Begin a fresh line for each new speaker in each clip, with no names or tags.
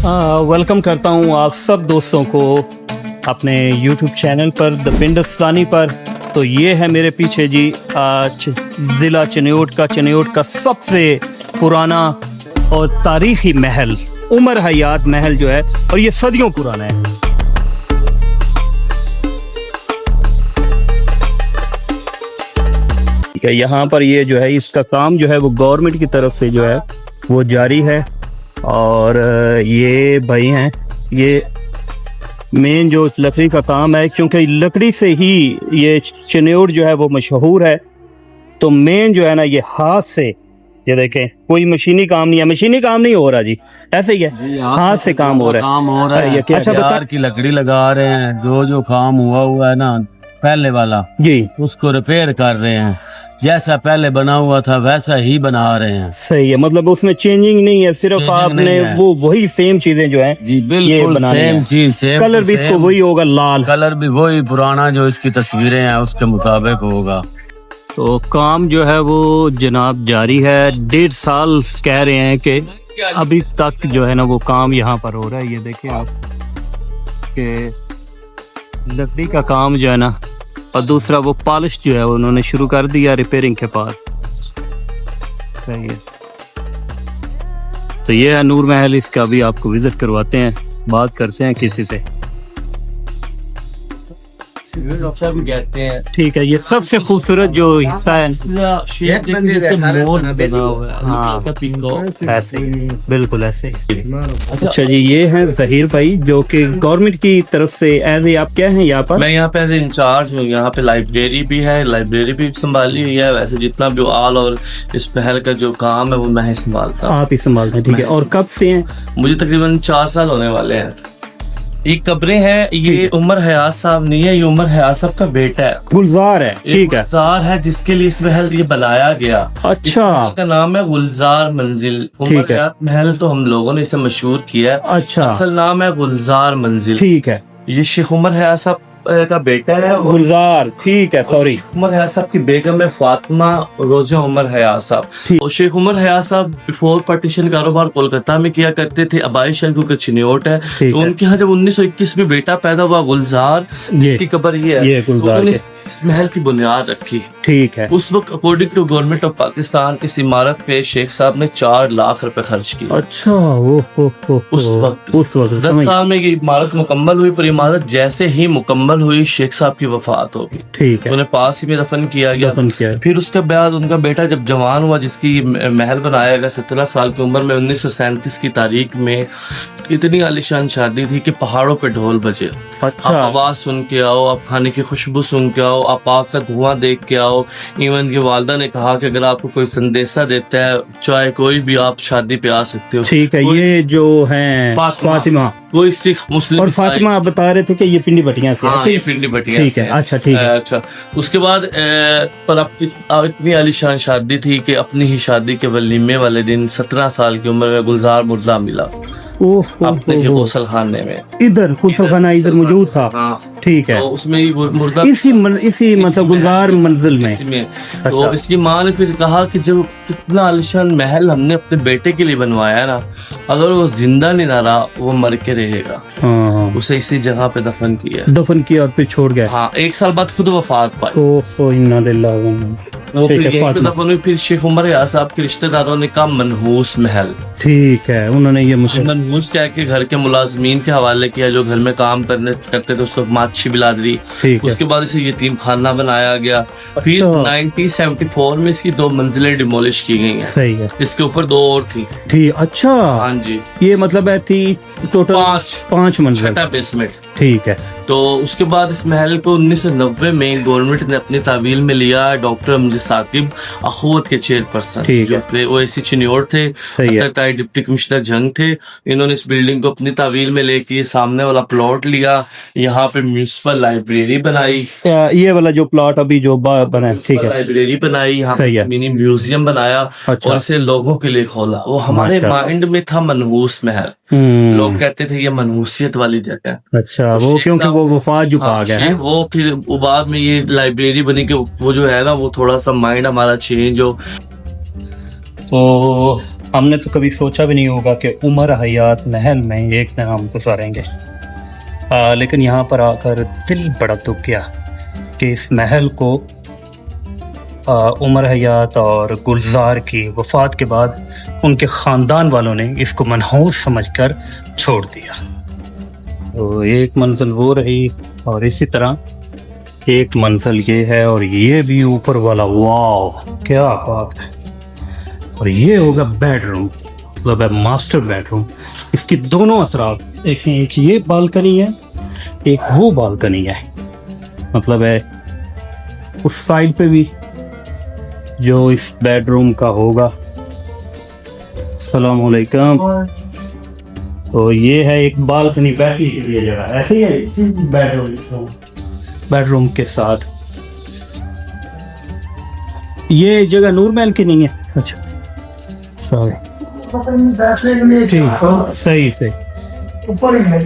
Welcome करता हूँ आप सब दोस्तों को अपने YouTube चैनल पर द पिंडस्तानी पर। तो ये है मेरे पीछे जी ज़िला चिन्योट का सबसे पुराना और तारीख़ी महल उमर हयात महल जो है, और ये सदियों पुराना है। ठीक है, यहाँ पर ये जो है इसका काम जो है वो गवर्नमेंट की तरफ से जो है वो जारी है। और ये भाई हैं, ये मेन जो लकड़ी का काम है, क्योंकि लकड़ी से ही ये चिन्योट जो है वो मशहूर है। तो मेन जो है ना ये हाथ से, ये देखें कोई मशीनी काम नहीं है, मशीनी काम नहीं हो रहा जी, ऐसे ही है, हाथ से काम हो रहा है।
अच्छा, बता की लकड़ी लगा रहे हैं, जो काम हुआ है ना पहले वाला
जी,
उसको रिपेयर कर रहे हैं। जैसा पहले बना हुआ था वैसा ही बना रहे हैं।
सही है, मतलब उसमें चेंजिंग नहीं है, सिर्फ आपने वो वही सेम चीजें जो है
जी बिल्कुल सेम चीज, सेम
कलर भी इसको वही होगा, लाल
कलर भी वही पुराना जो इसकी तस्वीरें हैं उसके मुताबिक होगा।
तो काम जो है वो जनाब जारी है। 1.5 साल कह रहे हैं कि अभी तक जो है ना वो काम यहाँ पर हो रहा है। ये देखें आप कि लकड़ी का काम जो है ना, और दूसरा वो पॉलिश जो है उन्होंने शुरू कर दिया रिपेयरिंग के बाद। सही है, तो ये है नूर महल, इसका भी आपको विजिट करवाते हैं, बात करते हैं किसी से।
कहते हैं
ठीक है, ये सबसे खूबसूरत जो हिस्सा है ऐसे बिल्कुल ऐसे। अच्छा जी, ये है जहीर भाई जो कि गवर्नमेंट की तरफ से एज ए, आप क्या हैं यहाँ पर?
मैं यहाँ पे एज ए इंचार्ज हूँ। यहाँ पे लाइब्रेरी भी है, लाइब्रेरी भी संभाली हुई है। वैसे जितना भी ऑल और इस पहल का जो काम है वो मैं ही संभालता हूँ।
आप ही संभालते हैं? ठीक है, और कब से हैं?
मुझे तकरीबन 4 साल होने वाले हैं। ये कब्रें हैं, ये उमर हयात साहब नहीं है, ये उमर हयात साहब का बेटा है,
गुलजार है। ठीक है,
गुलजार है जिसके लिए इस महल ये बनाया गया।
अच्छा,
का नाम है गुलजार मंजिल। उमर हयात महल तो हम लोगों ने इसे मशहूर किया है।
अच्छा,
असल नाम है गुलजार मंजिल।
ठीक है,
ये शेख उमर हयात साहब का बेटा है
गुलजार। ठीक है, सॉरी,
उमर हयात साहब की बेगम है फातिमा रोजा उमर हयात साहब। और शेख उमर हयात साहब बिफोर पार्टीशन कारोबार कोलकाता में किया करते थे। अबाई शंकु का चिन्योट है। तो उनके यहाँ जब 1921 में बेटा पैदा हुआ गुलजार, जिसकी कब्र ये है,
गुलजार
महल की बुनियाद रखी।
ठीक है,
उस वक्त according to government of Pakistan इस इमारत पे शेख साहब ने 4 लाख रुपए खर्च किए।
अच्छा,
उस वक्त 10 साल में ये इमारत मुकम्मल हुई। पर इमारत जैसे ही मुकम्मल हुई शेख साहब की वफात हो गई।
ठीक है,
उन्हें पास ही में दफन किया गया। फिर उसके बाद उनका बेटा जब जवान हुआ, जिसकी महल बनाया गया 17 साल की उम्र में, 1937 की तारीख में, इतनी आलिशान शादी थी कि पहाड़ों पे ढोल बजे।
अच्छा,
आप आवाज सुन के आओ, आप खाने की खुशबू सुन के आओ, आप आग का धुआं देख के आओ। इवन की वालदा ने कहा कि अगर आपको कोई संदेशा देता है, चाहे कोई भी, आप शादी पे आ सकते हो।
ठीक है, ये जो है फातिमा,
कोई सिख मुस्लिम।
और फातिमा आप बता रहे थे कि ये पिंडी भटिया से?
हाँ, ये पिंडी भटिया।
ठीक है, अच्छा, ठीक है।
अच्छा, उसके बाद पर अब इतनी आलिशान शादी थी कि अपनी ही शादी के वलीमे वाले दिन 17 साल की उम्र में गुलजार मुर्दा मिला अपने गौसल खाने में।
इधर गौसल खाना इधर मौजूद था।
हाँ,
ठीक है,
तो उसमें ही मुर्दा
इसी मतलब गुलजार मंजिल में।
अच्छा। तो इसकी माँ ने फिर कहा कि जब इतना आलिशान महल हमने अपने बेटे के लिए बनवाया ना, अगर वो जिंदा नहीं ना रहा, वो मर के रहेगा।
हाँ,
उसे इसी जगह पे दफन किया
और फिर छोड़ गया।
हाँ, 1 साल बाद खुद वफात पाई।
इन्ना लिल्लाह।
वो फिर यहीं पे दफन हुई। फिर शेख उमर हयात साहब के रिश्तेदारों ने कहा मनहूस महल।
ठीक है, उन्होंने ये
मनहूस कह के घर के मुलाजमीन के हवाले किया जो घर में काम करते थे, उस वक्त माछी बिलादरी। उसके बाद इसे यतीम खाना बनाया गया। फिर 1974 में इसकी 2 मंजिलें डिमोलिश की गई हैं।
सही है,
इसके ऊपर 2 और थी।
अच्छा,
हाँ जी,
ये मतलब है थी टोटल 5 मंजिल,
छठा बेसमेंट।
ठीक है,
तो उसके बाद इस महल को 1990 में गवर्नमेंट ने अपनी तावील में लिया। डॉक्टर अमजद साकिब अखुवत के चेयरपर्सन जो थे, वो ऐसी चिन्योट थे, डिप्टी कमिश्नर जंग थे। इन्होंने इस बिल्डिंग को अपनी तावील में लेके सामने वाला प्लॉट लिया, यहाँ पे म्यूनिसिपल लाइब्रेरी बनाई।
ये वाला जो प्लॉट अभी जो बना है, ठीक है,
लाइब्रेरी बनाई, यहाँ पे मिनी म्यूजियम बनाया। अच्छा। और इसे लोगों के लिए खोला। वो हमारे माइंड में था मनहूस महल, लोग कहते थे ये मनहूसियत वाली जगह। अच्छा, तो वो क्योंकि वो वफात जो आ गया है, वो फिर बाद में ये लाइब्रेरी बनी कि वो जो है ना, वो थोड़ा सा माइंड हमारा चेंज हो। तो
हमने तो कभी सोचा भी नहीं होगा कि उमर हयात महल में एक दिन हम गुजारेंगे। लेकिन यहाँ पर आकर दिल बड़ा दुख गया कि इस महल को उमर हयात और गुलजार की वफ़ात के बाद उनके ख़ानदान वालों ने इसको मनहूस समझकर छोड़ दिया। तो एक मंजिल वो रही और इसी तरह एक मंजिल ये है और ये भी ऊपर वाला, वाह क्या बात है। और ये होगा बेडरूम, मतलब है मास्टर बेडरूम। इसकी दोनों अतराफ देखें, एक ये बालकनी है, एक वो बालकनी है, मतलब है उस साइड पे भी जो इस बेडरूम का होगा। अस्सलाम वालेकुम। तो ये है एक बालकनी बैठने के लिए जगह, ऐसे ही है बेडरूम के साथ। ये जगह नूर महल की नहीं है? अच्छा सॉरी, ठीक, सही से।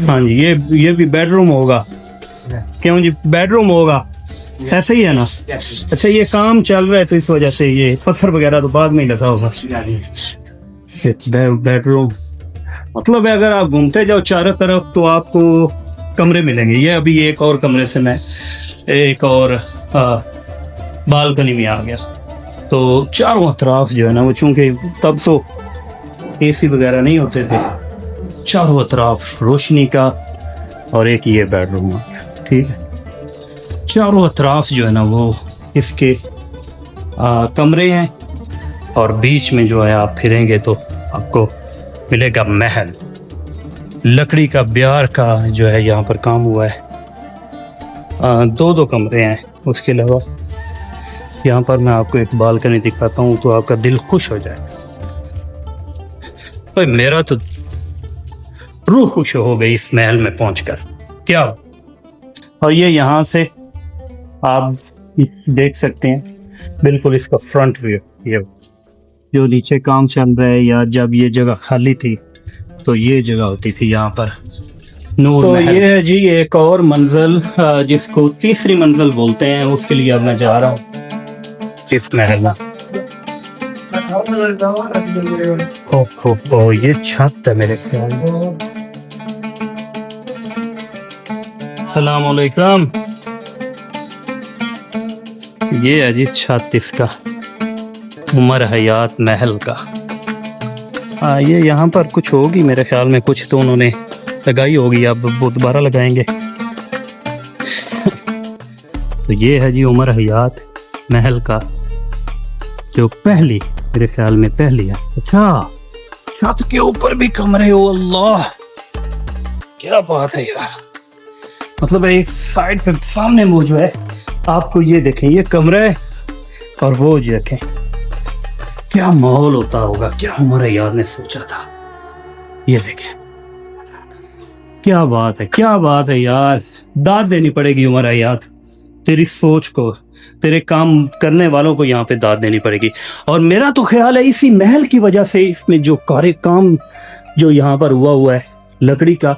हाँ जी, ये भी बेडरूम होगा। क्यों जी, बेडरूम होगा, ऐसे ही है ना? अच्छा, ये काम चल रहा है तो इस वजह से ये पत्थर वगैरह तो बाद में ही लगा होगा। बेडरूम मतलब है अगर आप घूमते जाओ चारों तरफ तो आपको कमरे मिलेंगे। ये अभी एक और कमरे से मैं एक और बालकनी में आ गया। तो चारों तरफ जो है ना वो, चूंकि तब तो एसी वगैरह नहीं होते थे, चारों तरफ रोशनी का। और एक ये बेडरूम आ गया, ठीक है। चारों तरफ जो है ना वो इसके कमरे हैं और बीच में जो है आप फिरेंगे तो आपको मिलेगा महल। लकड़ी का ब्यार का जो है यहाँ पर काम हुआ है। दो कमरे हैं। उसके अलावा यहाँ पर मैं आपको एक बालकनी दिखाता हूँ तो आपका दिल खुश हो जाए। भाई मेरा तो रूह खुश हो गई इस महल में पहुंचकर, क्या। और ये यहाँ से आप देख सकते हैं बिल्कुल इसका फ्रंट व्यू। ये जो नीचे काम चल रहा है या जब ये जगह खाली थी तो ये जगह होती थी यहाँ पर नूर तो महल। ये है जी एक और मंजिल जिसको तीसरी मंजिल बोलते हैं, उसके लिए अब मैं जा रहा हूँ इस महल में। ओ ये छत है मेरे ख्याल में। अस्सलाम वालेकुम। ये है जी छत इसका, उमर हयात महल का। ये यहाँ पर कुछ होगी मेरे ख्याल में, कुछ तो उन्होंने लगाई होगी, अब वो दोबारा लगाएंगे। तो ये है जी उमर हयात महल का जो पहली, मेरे ख्याल में पहली है। अच्छा, छत के ऊपर भी कमरे हो, अल्लाह क्या बात है यार। मतलब एक साइड पे सामने वो जो है आपको ये देखें, ये कमरा है और वो जो देखें, क्या माहौल होता होगा, क्या उमर हयात ने सोचा था। ये देखें, क्या बात है, क्या बात है यार। दाद देनी पड़ेगी उमर हयात, तेरी सोच को, तेरे काम करने वालों को यहाँ पे दाद देनी पड़ेगी। और मेरा तो ख्याल है इसी महल की वजह से इसमें जो काम जो यहाँ पर हुआ है लकड़ी का,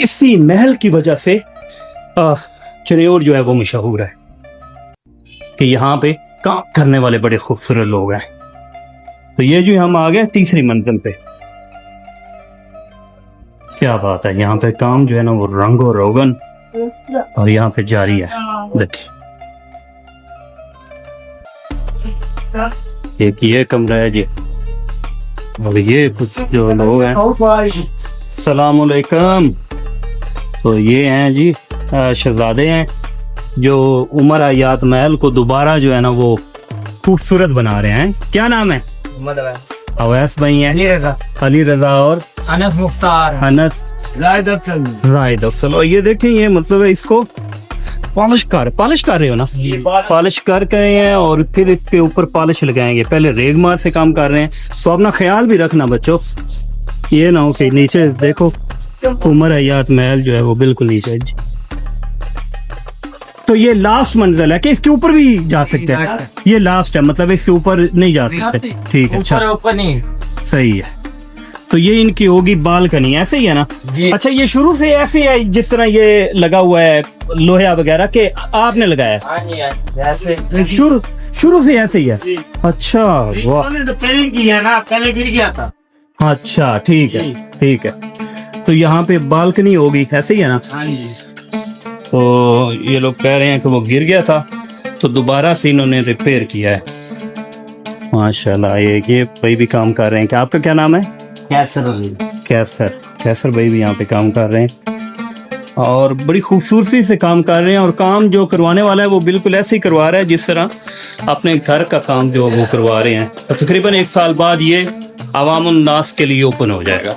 इसी महल की वजह से चिन्योर जो है वो मशहूर है कि यहाँ पे काम करने वाले बड़े खूबसूरत लोग हैं। तो ये जो हम आ गए तीसरी मंजिल पे, क्या बात है। यहाँ पे काम जो है ना वो रंग और रोगन और यहाँ पे जारी है। देखिए एक ये कमरा है जी, और ये कुछ जो लोग हैं। अस्सलाम वालेकुम। तो ये हैं जी शहजादे हैं जो उमर हयात महल को दोबारा जो है ना वो खूबसूरत बना रहे हैं। क्या नाम है? अवैस भाई हैं, अली रजा और अनस मुख्तार, अनस रायद अफसल। और ये देखें, ये मतलब है इसको पॉलिश कर रहे हो ना, पॉलिश कर रहे हैं और फिर इसके ऊपर पॉलिश लगाएंगे। पहले रेगमार से काम कर रहे हैं, तो अपना ख्याल भी रखना बच्चों, ये ना हो कि नीचे देखो उमर हयात महल जो है वो बिल्कुल नीचे। तो ये लास्ट मंजिल है कि इसके ऊपर भी जा सकते हैं? ये लास्ट है, मतलब इसके ऊपर नहीं जा सकते। ठीक है, अच्छा ऊपर नहीं, सही है। तो ये इनकी होगी बालकनी, ऐसे ही है ना? अच्छा, ये शुरू से ऐसे है जिस तरह ये लगा हुआ है लोहा वगैरह के आपने लगाया? शुरू से ऐसे ही है। अच्छा वाह,
पहले की है ना, पहले गिर गया था।
अच्छा ठीक है, ठीक है। तो यहाँ पे बालकनी होगी, ऐसे ही है ना?
हाँ जी।
तो ये लोग कह रहे हैं कि वो गिर गया था, तो दोबारा से इन्होंने रिपेयर किया है। माशाल्लाह, ये भाई भी काम कर रहे हैं। क्या आपका क्या नाम है? कैसर भाई भी यहाँ पे काम कर रहे हैं और बड़ी खूबसूरती से काम कर रहे हैं। और काम जो करवाने वाला है वो बिल्कुल ऐसे ही करवा रहा है जिस तरह अपने घर का काम जो वो करवा रहे हैं। तो तकरीबन 1 साल बाद ये अवामुन नास के लिए ओपन हो जाएगा।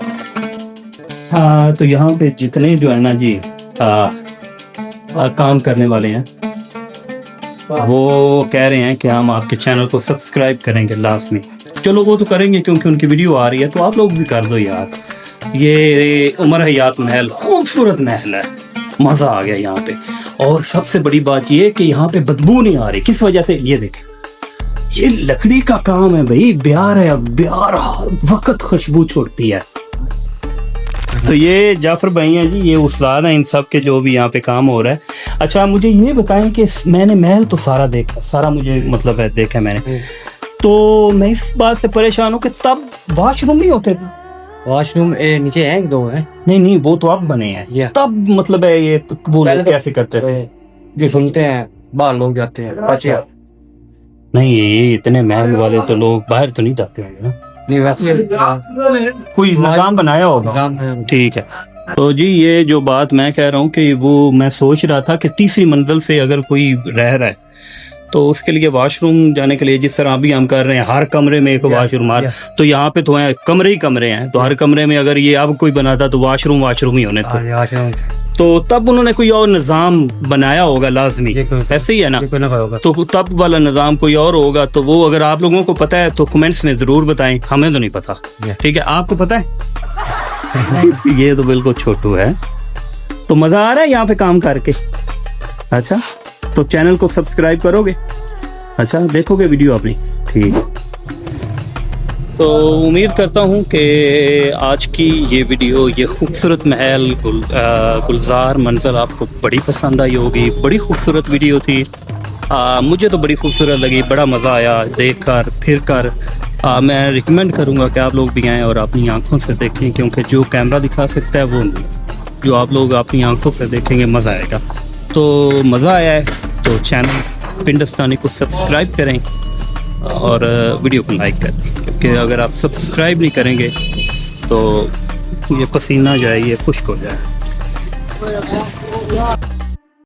हाँ, तो यहाँ पे जितने जो है ना जी काम करने वाले हैं वो कह रहे हैं कि हम आपके चैनल को सब्सक्राइब करेंगे लास्ट में। चलो वो तो करेंगे क्योंकि उनकी वीडियो आ रही है, तो आप लोग भी कर दो यार। ये उमर हयात महल खूबसूरत महल है, मजा आ गया यहाँ पे। और सबसे बड़ी बात ये कि यहाँ पे बदबू नहीं आ रही। किस वजह से? ये देखें, ये लकड़ी का काम है भाई, ब्यार है, ब्यार वक्त खुशबू छोड़ती है। तो ये जाफर भाई हैं जी, ये उस्ताद हैं इन सब के जो भी यहाँ पे काम हो रहा है। अच्छा, मुझे ये बताएं कि मैंने महल तो सारा देखा, सारा मुझे मतलब है देखा मैंने, तो मैं इस बात से परेशान हूँ कि तब वॉशरूम नहीं होते थे।
वॉशरूम नीचे हैं, 2 हैं।
नहीं वो तो अब बने हैं, तब मतलब है ये वो लोग कैसे करते हैं?
जो सुनते हैं बाहर लोग जाते हैं। अच्छा,
नहीं ये इतने महल वाले तो लोग बाहर तो नहीं जाते होंगे ना?
नहीं वैसे
कोई निजाम बनाया होगा। ठीक है। तो जी ये जो बात मैं कह रहा हूँ कि वो मैं सोच रहा था कि तीसरी मंजिल से अगर कोई रह रहा है तो उसके लिए वॉशरूम जाने के लिए, जिस तरह अभी हम कर रहे हैं हर कमरे में एक वॉशरूम, तो यहाँ पे तो है कमरे ही कमरे हैं, तो हर कमरे में अगर ये अब कोई बनाता तो वॉशरूम ही होने थे। तो तब उन्होंने कोई और निज़ाम बनाया होगा लाजमी, ऐसे ही है ना? तो तब वाला निज़ाम कोई और होगा। तो वो अगर आप लोगों को पता है तो कमेंट्स में ज़रूर बताएं, हमें तो नहीं पता। ठीक है, आपको पता है? ये तो बिल्कुल छोटू है। तो मज़ा आ रहा है यहाँ पे काम करके। अच्छा, तो चैनल को सब्सक्राइब करोगे? अच्छा, देखोगे वीडियो अपनी? ठीक। तो उम्मीद करता हूँ कि आज की ये वीडियो, ये खूबसूरत महल गुलजार मंजर आपको बड़ी पसंद आई होगी। बड़ी खूबसूरत वीडियो थी, मुझे तो बड़ी खूबसूरत लगी, बड़ा मज़ा आया देख कर फिर कर। मैं रिकमेंड करूँगा कि आप लोग भी आएँ और अपनी आँखों से देखें, क्योंकि जो कैमरा दिखा सकता है वो नहीं, जो आप लोग अपनी आँखों से देखेंगे मज़ा आएगा। तो मज़ा आया है तो चैनल पिंडस्तानी को सब्सक्राइब करें और वीडियो को लाइक करें, क्योंकि अगर आप सब्सक्राइब नहीं करेंगे तो ये पसीना जो है ये खुश्क हो जाए।